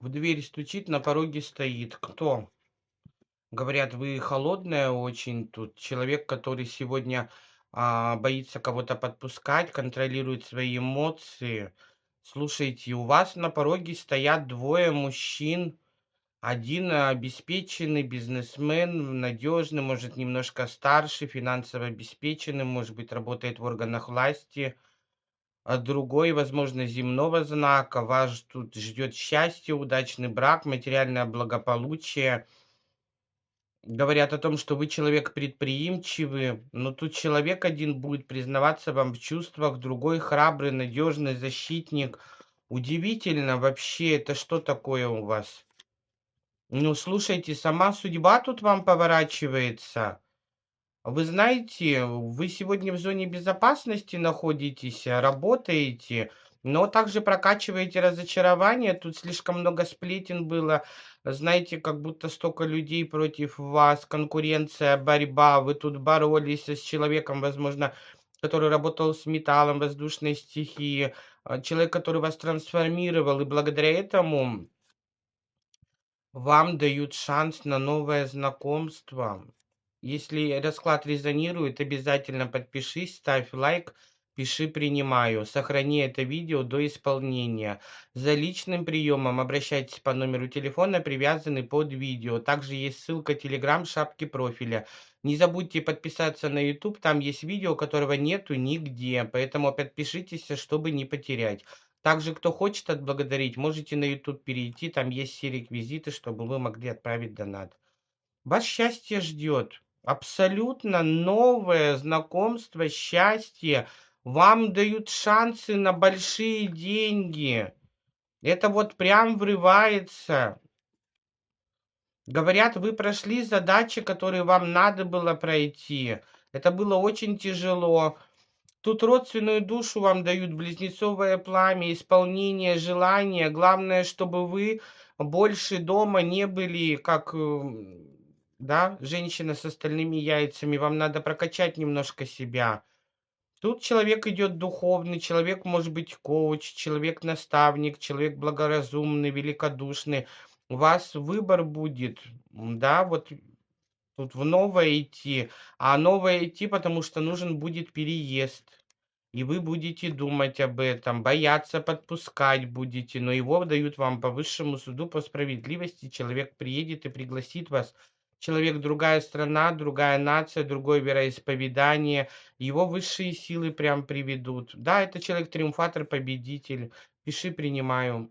В дверь стучит, на пороге стоит. Кто? Говорят, вы холодная очень тут. Человек, который сегодня боится кого-то подпускать, контролирует свои эмоции. Слушайте, у вас на пороге стоят двое мужчин. Один обеспеченный бизнесмен, надежный, может, немножко старше, финансово обеспеченный, может быть, работает в органах власти, а другой, возможно, земного знака. Вас тут ждет счастье, удачный брак, материальное благополучие. Говорят о том, что вы человек предприимчивый, но тут человек один будет признаваться вам в чувствах, другой храбрый, надежный защитник. Удивительно вообще, это что такое у вас? Ну, слушайте, сама судьба тут вам поворачивается. Вы знаете, вы сегодня в зоне безопасности находитесь, работаете, но также прокачиваете разочарование. Тут слишком много сплетен было. Знаете, как будто столько людей против вас, конкуренция, борьба. Вы тут боролись с человеком, возможно, который работал с металлом, воздушной стихии, человек, который вас трансформировал, и благодаря этому вам дают шанс на новое знакомство. Если расклад резонирует, обязательно подпишись, ставь лайк, пиши «принимаю». Сохрани это видео до исполнения. За личным приемом обращайтесь по номеру телефона, привязанный под видео. Также есть ссылка Telegram в шапке профиля. Не забудьте подписаться на YouTube, там есть видео, которого нету нигде, поэтому подпишитесь, чтобы не потерять. Также, кто хочет отблагодарить, можете на YouTube перейти, там есть все реквизиты, чтобы вы могли отправить донат. Вас счастье ждет. Абсолютно новое знакомство, счастье. Вам дают шансы на большие деньги. Это вот прям врывается. Говорят, вы прошли задачи, которые вам надо было пройти. Это было очень тяжело. Тут родственную душу вам дают, близнецовое пламя, исполнение желания. Главное, чтобы вы больше дома не были, как, да, женщина с остальными яйцами. Вам надо прокачать немножко себя. Тут человек идет духовный, человек может быть коуч, человек-наставник, человек благоразумный, великодушный. У вас выбор будет, да, вот тут в новое идти, а новое идти, потому что нужен будет переезд. И вы будете думать об этом, бояться подпускать будете, но его дают вам по высшему суду, по справедливости. Человек приедет и пригласит вас. Человек другая страна, другая нация, другое вероисповедание. Его высшие силы прям приведут. Да, это человек-триумфатор, победитель. Пиши, принимаю.